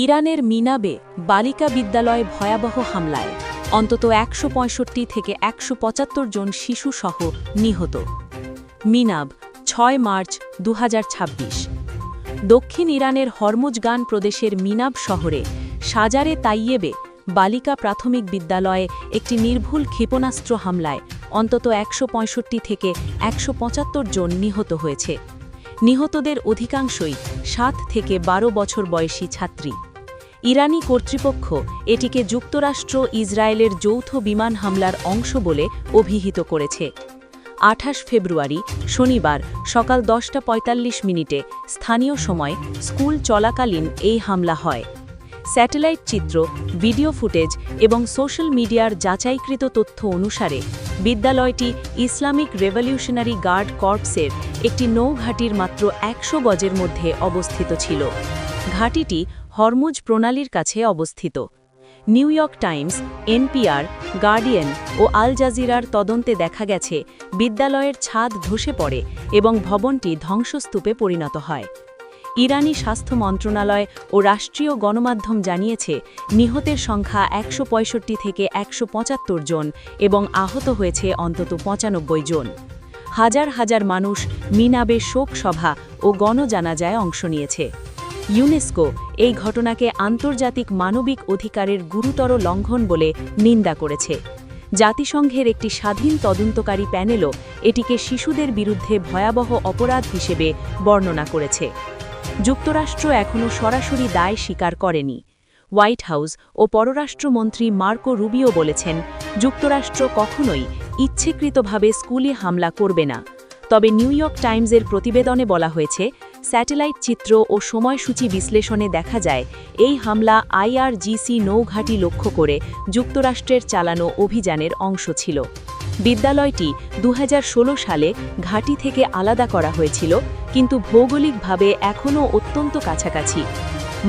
ইরানের মিনাবে বালিকা বিদ্যালয়ে ভয়াবহ হামলায় অন্তত ১৬৫ থেকে ১৭৫ জন শিশুসহ নিহত। মিনাব ৬ মার্চ ২০২৬। দক্ষিণ ইরানের হরমুজগান প্রদেশের মিনাব শহরে সাজারে তাইয়েবে বালিকা প্রাথমিক বিদ্যালয়ে একটি নির্ভুল ক্ষেপণাস্ত্র হামলায় অন্তত ১৬৫ থেকে ১৭৫ জন নিহত হয়েছে। নিহতদের অধিকাংশই ৭ থেকে ১২ বছর বয়সী ছাত্রী। ইরানি কর্তৃপক্ষ এটিকে যুক্তরাষ্ট্র ইসরায়েলের যৌথ বিমান হামলার অংশ বলে অভিহিত করেছে। ২৮ ফেব্রুয়ারি শনিবার সকাল ১০:৪৫ স্থানীয় সময় স্কুল চলাকালীন এই হামলা হয়। স্যাটেলাইট চিত্র, ভিডিও ফুটেজ এবং সোশ্যাল মিডিয়ার যাচাইকৃত তথ্য অনুসারে বিদ্যালয়টি ইসলামিক রেভলিউশনারি গার্ড কর্পসের একটি নৌঘাঁটির মাত্র ১০০ গজের মধ্যে অবস্থিত ছিল। ঘাঁটিটি হরমুজ প্রণালীর কাছে অবস্থিত। New York Times, NPR, Guardian ও আল জাজিরার তদন্তে দেখা গেছে বিদ্যালয়ের ছাদ ধসে পড়ে এবং ভবনটি ধ্বংসস্তূপে পরিণত হয়। ইরানি স্বাস্থ্য মন্ত্রণালয় ও রাষ্ট্রীয় গণমাধ্যম জানিয়েছে নিহতের সংখ্যা ১৬৫ থেকে ১৭৫ জন এবং আহত হয়েছে অন্তত ৯৫ জন। হাজার হাজার মানুষ মিনাবে শোক সভা ও গণজানাজায় অংশ নিয়েছে। ইউনেস্কো এই ঘটনাকে আন্তর্জাতিক মানবিক অধিকারের গুরুতর লঙ্ঘন বলে নিন্দা করেছে। জাতিসংঘের একটি স্বাধীন তদন্তকারী প্যানেলও এটিকে শিশুদের বিরুদ্ধে ভয়াবহ অপরাধ হিসেবে বর্ণনা করেছে। যুক্তরাষ্ট্র এখনও সরাসরি দায় স্বীকার করেনি। হোয়াইট হাউস ও পররাষ্ট্রমন্ত্রী মার্কো রুবিও বলেছেন, যুক্তরাষ্ট্র কখনোই ইচ্ছাকৃতভাবে স্কুলে হামলা করবে না। তবে নিউ ইয়র্ক টাইমসের প্রতিবেদনে বলা হয়েছে, স্যাটেলাইট চিত্র ও সময়সূচি বিশ্লেষণে দেখা যায় এই হামলা আইআরজিসি নৌঘাঁটি লক্ষ্য করে যুক্তরাষ্ট্রের চালানো অভিযানের অংশ ছিল। বিদ্যালয়টি ২০১৬ সালে ঘাঁটি থেকে আলাদা করা হয়েছিল, কিন্তু ভৌগোলিকভাবে এখনও অত্যন্ত কাছাকাছি।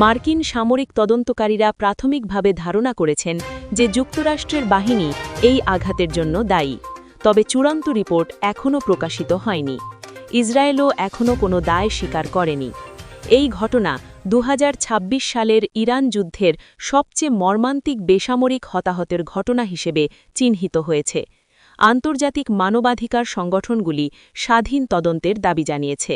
মার্কিন সামরিক তদন্তকারীরা প্রাথমিকভাবে ধারণা করেছেন যে যুক্তরাষ্ট্রের বাহিনী এই আঘাতের জন্য দায়ী, তবে চূড়ান্ত রিপোর্ট এখনও প্রকাশিত হয়নি। ইসরায়েলও এখনও কোনো দায় স্বীকার করেনি। এই ঘটনা ২০২৬ সালের ইরান যুদ্ধের সবচেয়ে মর্মান্তিক বেসামরিক হতাহতের ঘটনা হিসেবে চিহ্নিত হয়েছে। আন্তর্জাতিক মানবাধিকার সংগঠনগুলি স্বাধীন তদন্তের দাবি জানিয়েছে।